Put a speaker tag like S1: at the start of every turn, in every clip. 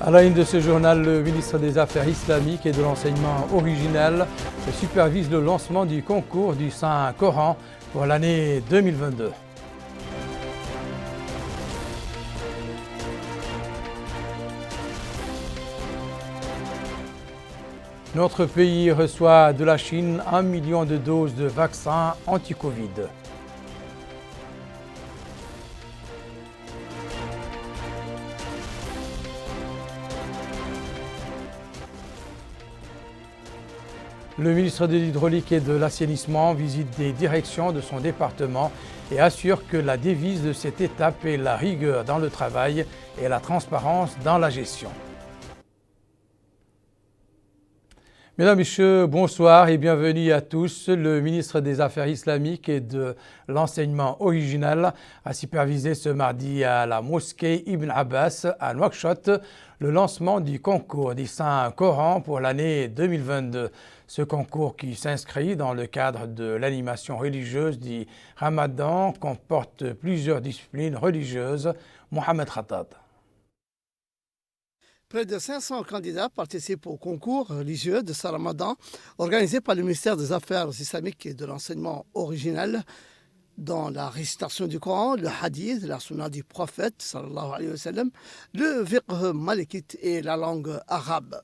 S1: À la une de ce journal, le ministre des Affaires islamiques et de l'enseignement originel supervise le lancement du concours du Saint-Coran pour l'année 2022. Notre pays reçoit de la Chine 1 million de doses de vaccins anti-Covid. Le ministre de l'Hydraulique et de l'Assainissement visite des directions de son département et assure que la devise de cette étape est la rigueur dans le travail et la transparence dans la gestion. Mesdames, Messieurs, bonsoir et bienvenue à tous. Le ministre des Affaires islamiques et de l'enseignement original a supervisé ce mardi à la mosquée Ibn Abbas à Nouakchott le lancement du concours du Saint-Coran pour l'année 2022. Ce concours qui s'inscrit dans le cadre de l'animation religieuse du Ramadan comporte plusieurs disciplines religieuses. Mohamed Khattab.
S2: Près de 500 candidats participent au concours religieux de ce Ramadan organisé par le ministère des Affaires islamiques et de l'enseignement original dans la récitation du Coran, le hadith, la sunna du prophète, sallallahu alayhi wa sallam, le fiqh malikite et la langue arabe.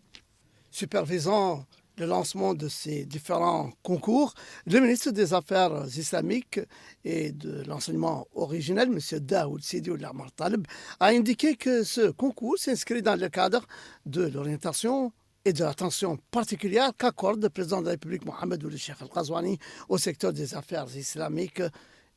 S2: Supervisant le lancement de ces différents concours, le ministre des Affaires islamiques et de l'enseignement originel, M. Daoud Sidi Ould-Amar Taleb, a indiqué que ce concours s'inscrit dans le cadre de l'orientation et de l'attention particulière qu'accorde le président de la République, Mohamed Ould Cheikh Al-Ghazouani, au secteur des affaires islamiques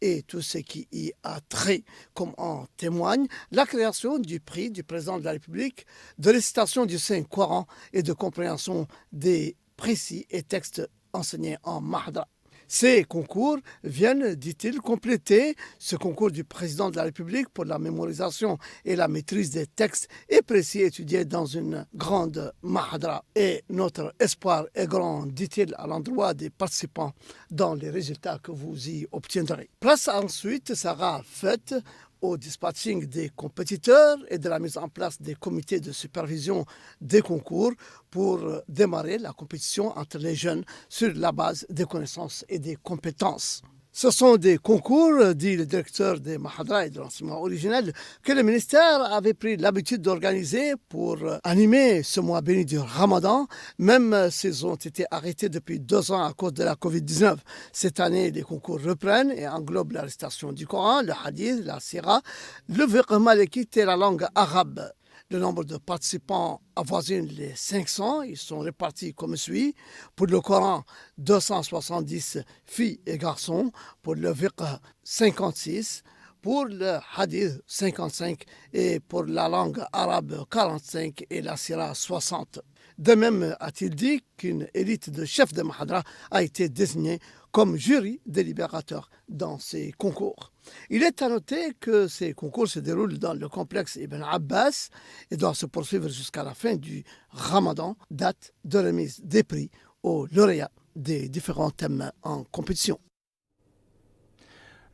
S2: et tout ce qui y a trait, comme en témoigne la création du prix du président de la République, de récitation du Saint-Coran et de compréhension des précis et textes enseignés en Mahadra. Ces concours viennent, dit-il, compléter ce concours du président de la République pour la mémorisation et la maîtrise des textes et précis étudiés dans une grande Mahadra. Et notre espoir est grand, dit-il, à l'endroit des participants dans les résultats que vous y obtiendrez. Place ensuite sera faite au dispatching des compétiteurs et de la mise en place des comités de supervision des concours pour démarrer la compétition entre les jeunes sur la base des connaissances et des compétences. Ce sont des concours, dit le directeur des Mahadra et de l'enseignement originel, que le ministère avait pris l'habitude d'organiser pour animer ce mois béni du Ramadan, même s'ils ont été arrêtés depuis 2 ans à cause de la Covid-19. Cette année, les concours reprennent et englobent la récitation du Coran, le hadith, la sira, le fiqh malikite et la langue arabe. Le nombre de participants avoisine les 500. Ils sont répartis comme suit. Pour le Coran, 270 filles et garçons. Pour le fiqh, 56. Pour le hadith, 55. Et pour la langue arabe, 45. Et la sira, 60. De même, a-t-il dit qu'une élite de chefs de Mahadra a été désignée comme jury délibérateur dans ces concours. Il est à noter que ces concours se déroulent dans le complexe Ibn Abbas et doivent se poursuivre jusqu'à la fin du Ramadan, date de remise des prix aux lauréats des différents thèmes en compétition.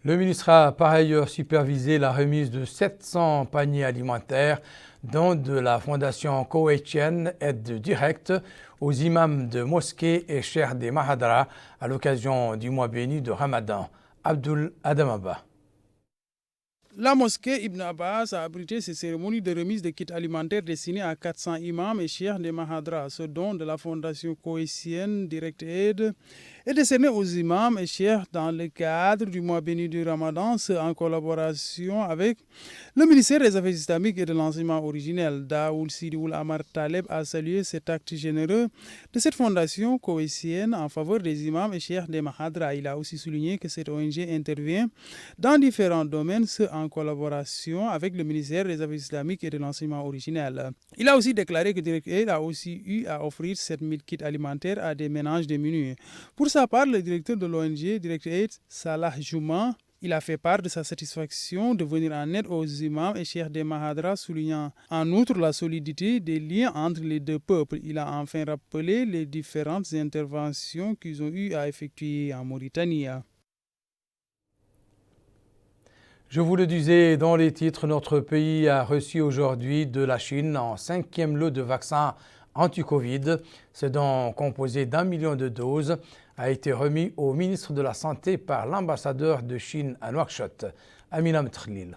S1: Le ministre a par ailleurs supervisé la remise de 700 paniers alimentaires, dont de la fondation koweïtienne Aide Directe aux imams de mosquées et cheikhs des Mahadra à l'occasion du mois béni de Ramadan. Abdul Adamaba.
S3: La mosquée Ibn Abbas a abrité ces cérémonies de remise de kits alimentaires destinés à 400 imams et cheikhs des Mahadra. Ce don de la fondation koweïtienne Direct Aid est décerné aux imams et cheikhs dans le cadre du mois béni du Ramadan, en collaboration avec le ministère des Affaires islamiques et de l'enseignement originel. Daoud Sidi Ould-Amar Taleb a salué cet acte généreux de cette fondation koweïtienne en faveur des imams et cheikhs des Mahadra. Il a aussi souligné que cette ONG intervient dans différents domaines, en collaboration avec le ministère des Affaires islamiques et de l'enseignement originel. Il a aussi déclaré que Direct Aid a aussi eu à offrir 7000 kits alimentaires à des ménages démunis. Pour sa part, le directeur de l'ONG Direct Aid, Salah Juma, il a fait part de sa satisfaction de venir en aide aux imams et cheikhs des Mahadra, soulignant en outre la solidité des liens entre les deux peuples. Il a enfin rappelé les différentes interventions qu'ils ont eu à effectuer en Mauritanie.
S1: Je vous le disais dans les titres, notre pays a reçu aujourd'hui de la Chine un 5e lot de vaccins anti-Covid. Ce don composé d'1 million de doses a été remis au ministre de la Santé par l'ambassadeur de Chine à Nouakchott, Amina Mtrlil.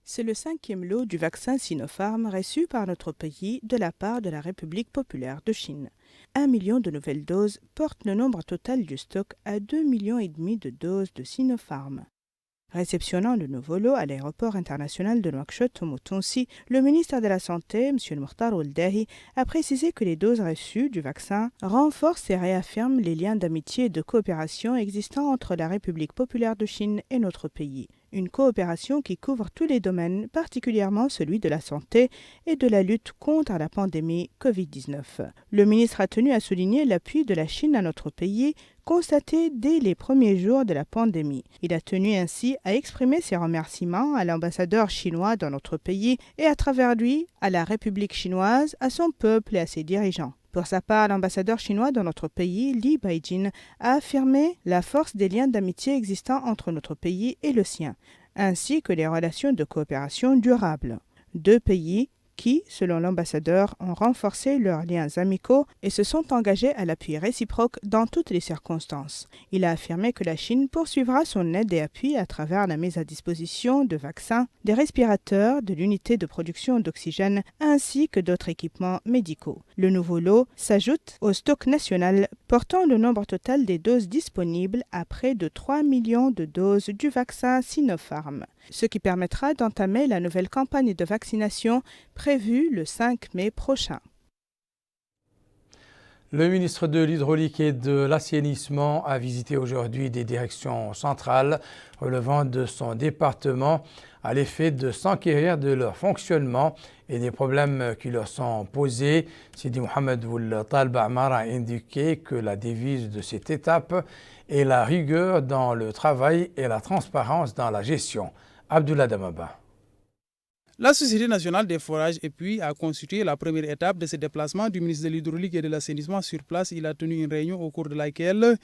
S4: C'est le 5e lot du vaccin Sinopharm reçu par notre pays de la part de la République populaire de Chine. 1 million de nouvelles doses porte le nombre total du stock à 2,5 millions de doses de Sinopharm. Réceptionnant le nouveau lot à l'aéroport international de Nouakchott au Moutonsi, le ministre de la Santé, M. Mokhtar Ould-Dahi, a précisé que les doses reçues du vaccin renforcent et réaffirment les liens d'amitié et de coopération existants entre la République populaire de Chine et notre pays. Une coopération qui couvre tous les domaines, particulièrement celui de la santé et de la lutte contre la pandémie Covid-19. Le ministre a tenu à souligner l'appui de la Chine à notre pays, constaté dès les premiers jours de la pandémie. Il a tenu ainsi à exprimer ses remerciements à l'ambassadeur chinois dans notre pays et à travers lui à la République chinoise, à son peuple et à ses dirigeants. Pour sa part, l'ambassadeur chinois dans notre pays, Li Baijin, a affirmé la force des liens d'amitié existants entre notre pays et le sien, ainsi que les relations de coopération durables. Deux pays qui, selon l'ambassadeur, ont renforcé leurs liens amicaux et se sont engagés à l'appui réciproque dans toutes les circonstances. Il a affirmé que la Chine poursuivra son aide et appui à travers la mise à disposition de vaccins, des respirateurs, de l'unité de production d'oxygène ainsi que d'autres équipements médicaux. Le nouveau lot s'ajoute au stock national portant le nombre total des doses disponibles à près de 3 millions de doses du vaccin Sinopharm, ce qui permettra d'entamer la nouvelle campagne de vaccination prévue le 5 mai prochain.
S1: Le ministre de l'Hydraulique et de l'Assainissement a visité aujourd'hui des directions centrales relevant de son département à l'effet de s'enquérir de leur fonctionnement et des problèmes qui leur sont posés. Sidi Mohamed Ould Taleb Amar a indiqué que la devise de cette étape est la rigueur dans le travail et la transparence dans la gestion. Abdullah Damaba.
S3: La Société nationale des forages et puits a constitué la première étape de ce déplacement du ministre de l'Hydraulique et de l'Assainissement sur place. Il a tenu une réunion au cours de laquelle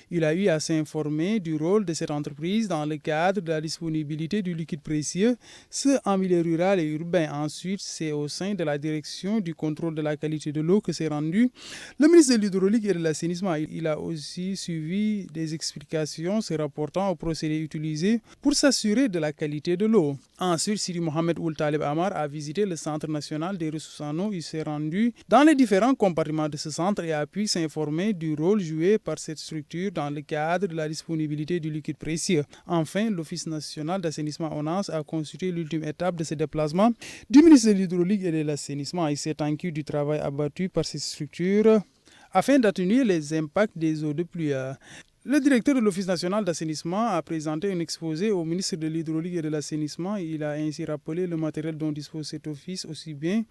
S3: il a eu à s'informer du rôle de cette entreprise dans le cadre de la disponibilité du liquide précieux, ce en milieu rural et urbain. Ensuite, c'est au sein de la direction du contrôle de la qualité de l'eau que s'est rendu le ministre de l'Hydraulique et de l'Assainissement. Il a aussi suivi des explications se rapportant aux procédés utilisés pour s'assurer de la qualité de l'eau. Ensuite, Sidi Mohamed Ould Taleb Amar a visité le Centre national des ressources en eau. Il s'est rendu dans les différents compartiments de ce centre et a pu s'informer du rôle joué par cette structure dans le cadre de la disponibilité du liquide précieux. Enfin, l'Office national d'assainissement ONAS a constitué l'ultime étape de ce déplacement du ministre de l'Hydraulique et de l'Assainissement. Il s'est inquiété du travail abattu par cette structure afin d'atténuer les impacts des eaux de pluie. Le directeur de l'Office national d'assainissement a présenté un exposé au ministre de l'Hydraulique et de l'Assainissement. Il a ainsi rappelé le matériel dont dispose cet office, aussi bien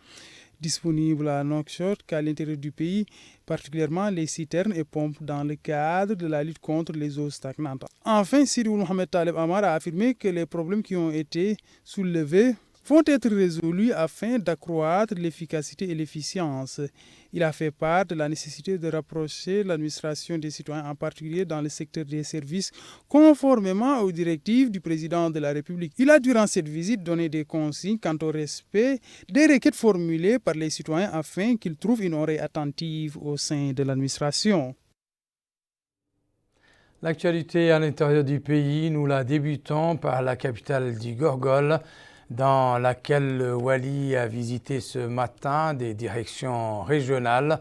S3: disponible à Nouakchott qu'à l'intérieur du pays, particulièrement les citernes et pompes dans le cadre de la lutte contre les eaux stagnantes. Enfin, Sidi Mohamed Taleb Amar a affirmé que les problèmes qui ont été soulevés vont être résolus afin d'accroître l'efficacité et l'efficience. Il a fait part de la nécessité de rapprocher l'administration des citoyens, en particulier dans le secteur des services, conformément aux directives du président de la République. Il a, durant cette visite, donné des consignes quant au respect des requêtes formulées par les citoyens afin qu'ils trouvent une oreille attentive au sein de l'administration.
S1: L'actualité à l'intérieur du pays, nous la débutons par la capitale du Gorgol, dans laquelle le Wali a visité ce matin des directions régionales.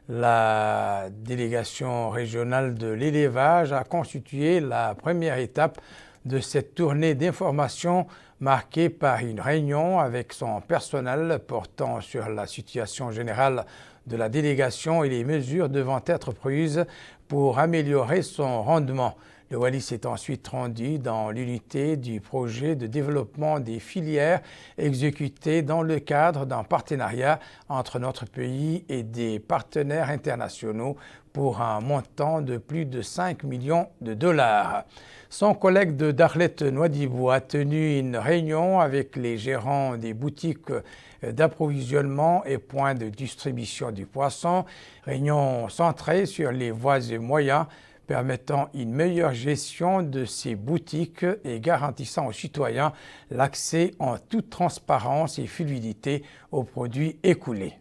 S1: La délégation régionale de l'élevage a constitué la première étape de cette tournée d'information marquée par une réunion avec son personnel portant sur la situation générale de la délégation et les mesures devant être prises pour améliorer son rendement. Le Wali s'est ensuite rendu dans l'unité du projet de développement des filières exécuté dans le cadre d'un partenariat entre notre pays et des partenaires internationaux pour un montant de plus de 5 millions de dollars. Son collègue de Dakhlet Nouadhibou a tenu une réunion avec les gérants des boutiques d'approvisionnement et points de distribution du poisson, réunion centrée sur les voies et moyens permettant une meilleure gestion de ces boutiques et garantissant aux citoyens l'accès en toute transparence et fluidité aux produits écoulés.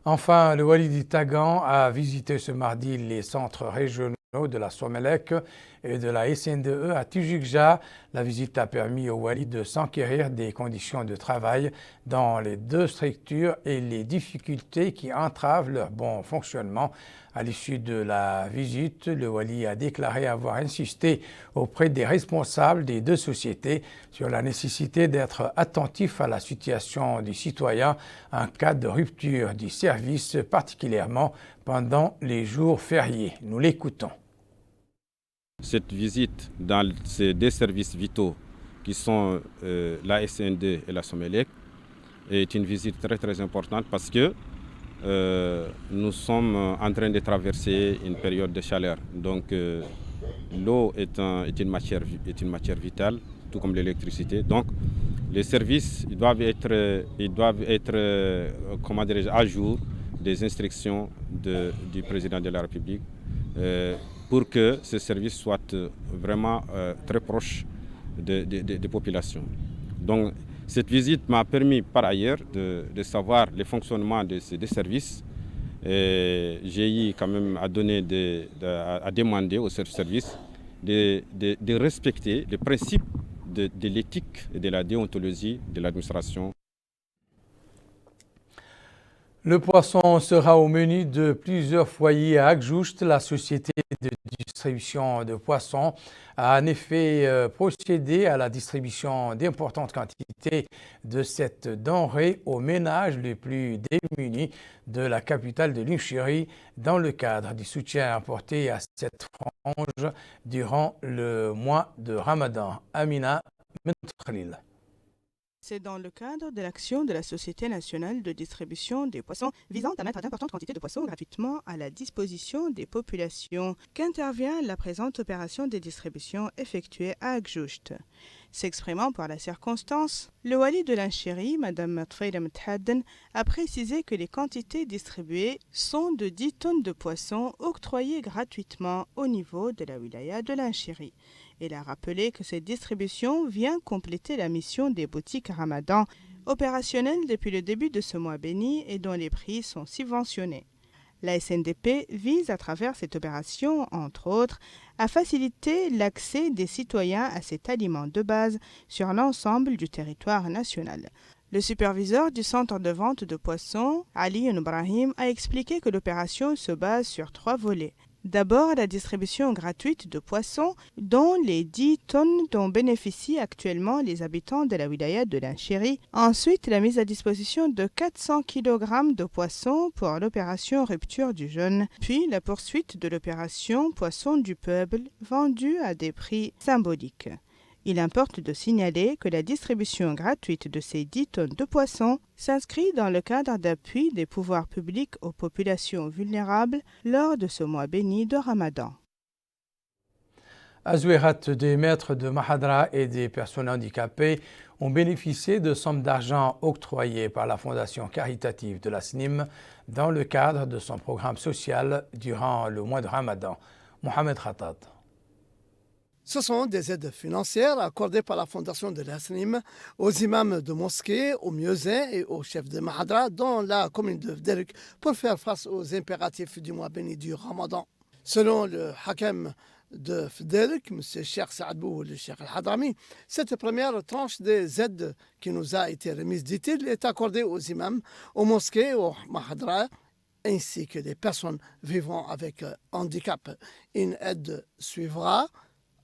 S1: Enfin, le Wali Tagan a visité ce mardi les centres régionaux de la Somelec et de la SNDE à Tijikja. La visite a permis au Wali de s'enquérir des conditions de travail dans les deux structures et les difficultés qui entravent leur bon fonctionnement. À l'issue de la visite, le Wali a déclaré avoir insisté auprès des responsables des deux sociétés sur la nécessité d'être attentif à la situation des citoyens en cas de rupture du service, particulièrement pendant les jours fériés. Nous l'écoutons.
S5: Cette visite dans ces deux services vitaux qui sont la SND et la Somelec est une visite très très importante parce que nous sommes en train de traverser une période de chaleur. Donc l'eau est une matière vitale, tout comme l'électricité. Donc les services ils doivent être à jour des instructions du président de la République pour que ces services soient vraiment très proches des populations. Donc cette visite m'a permis par ailleurs de savoir le fonctionnement de ces deux services. J'ai eu quand même à demander aux services de respecter les principes de l'éthique et de la déontologie de l'administration.
S1: Le poisson sera au menu de plusieurs foyers à Agjoust. La société de distribution de poissons a en effet procédé à la distribution d'importantes quantités de cette denrée aux ménages les plus démunis de la capitale de l'Unchérie dans le cadre du soutien apporté à cette frange durant le mois de Ramadan. Amina Mentril.
S4: C'est dans le cadre de l'action de la Société nationale de distribution des poissons visant à mettre d'importantes quantités de poissons gratuitement à la disposition des populations qu'intervient la présente opération de distribution effectuée à Agjoust. S'exprimant par la circonstance, le wali de l'Unchérie, Mme Matfaïda Mthadden, a précisé que les quantités distribuées sont de 10 tonnes de poissons octroyées gratuitement au niveau de la wilaya de l'Unchérie. Il a rappelé que cette distribution vient compléter la mission des boutiques Ramadan, opérationnelles depuis le début de ce mois béni et dont les prix sont subventionnés. La SNDP vise à travers cette opération, entre autres, à faciliter l'accès des citoyens à cet aliment de base sur l'ensemble du territoire national. Le superviseur du centre de vente de poissons, Ali Ibrahim, a expliqué que l'opération se base sur 3 volets. D'abord, la distribution gratuite de poissons, dont les 10 tonnes dont bénéficient actuellement les habitants de la wilaya de l'Unchérie. Ensuite, la mise à disposition de 400 kg de poissons pour l'opération rupture du jeûne. Puis, la poursuite de l'opération poisson du peuple, vendue à des prix symboliques. Il importe de signaler que la distribution gratuite de ces 10 tonnes de poissons s'inscrit dans le cadre d'appui des pouvoirs publics aux populations vulnérables lors de ce mois béni de Ramadan.
S1: Azouerat, des maîtres de Mahadra et des personnes handicapées ont bénéficié de sommes d'argent octroyées par la Fondation caritative de la SNIM dans le cadre de son programme social durant le mois de Ramadan. Mohamed Khatat.
S2: Ce sont des aides financières accordées par la Fondation de l'Asnim aux imams de mosquées, aux muezzins et aux chefs de Mahadra dans la commune de Fderk pour faire face aux impératifs du mois béni du Ramadan. Selon le Hakem de Fderk, M. Cheikh Saadbou et le Cheikh Al-Hadrami, cette première tranche des aides qui nous a été remise, dit-il, est accordée aux imams, aux mosquées, aux Mahadra, ainsi que des personnes vivant avec handicap. Une aide suivra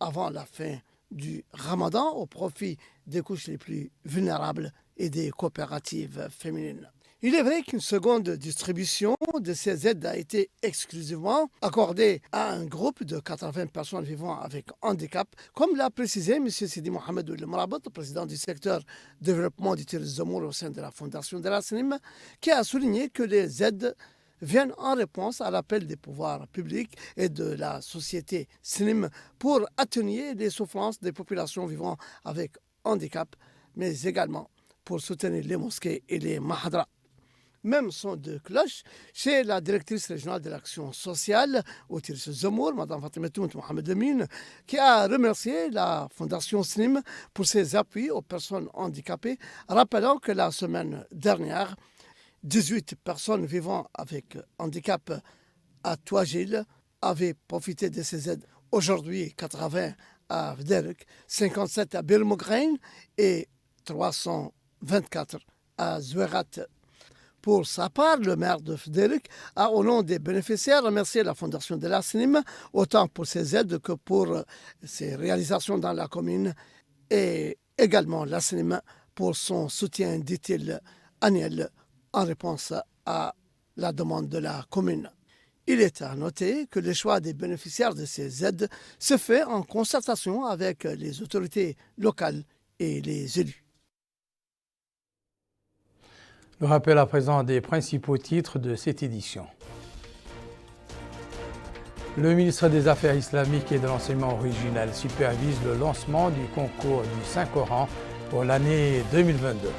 S2: avant la fin du Ramadan au profit des couches les plus vulnérables et des coopératives féminines. Il est vrai qu'une seconde distribution de ces aides a été exclusivement accordée à un groupe de 80 personnes vivant avec handicap, comme l'a précisé M. Sidi Mohamed El Mrabat, président du secteur développement du tourisme au sein de la Fondation de la SNIM, qui a souligné que les aides viennent en réponse à l'appel des pouvoirs publics et de la société SNIM pour atténuer les souffrances des populations vivant avec handicap, mais également pour soutenir les mosquées et les mahadras. Même son de cloche chez la directrice régionale de l'action sociale, Outir Zemour, Mme Fatimatoun Mohamed Lemine, qui a remercié la Fondation SNIM pour ses appuis aux personnes handicapées, rappelant que la semaine dernière, 18 personnes vivant avec handicap à Touagil avaient profité de ces aides. Aujourd'hui, 80 à Vderk, 57 à Birmograin et 324 à Zouerat. Pour sa part, le maire de Vderk a, au nom des bénéficiaires, remercié la fondation de la SNIM, autant pour ses aides que pour ses réalisations dans la commune, et également la SNIM pour son soutien, dit-il, annuel en réponse à la demande de la commune. Il est à noter que le choix des bénéficiaires de ces aides se fait en concertation avec les autorités locales et les élus.
S1: Le rappel à présent des principaux titres de cette édition. Le ministre des Affaires islamiques et de l'enseignement original supervise le lancement du concours du Saint-Coran pour l'année 2022.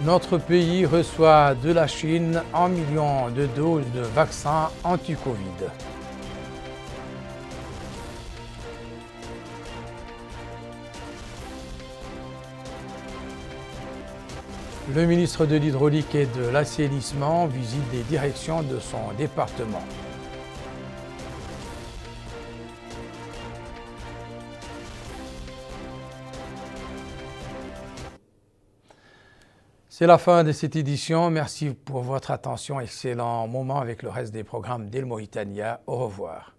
S1: Notre pays reçoit de la Chine 1 million de doses de vaccins anti-Covid. Le ministre de l'Hydraulique et de l'Assainissement visite des directions de son département. C'est la fin de cette édition. Merci pour votre attention. Excellent moment avec le reste des programmes d'El Mauritania. Au revoir.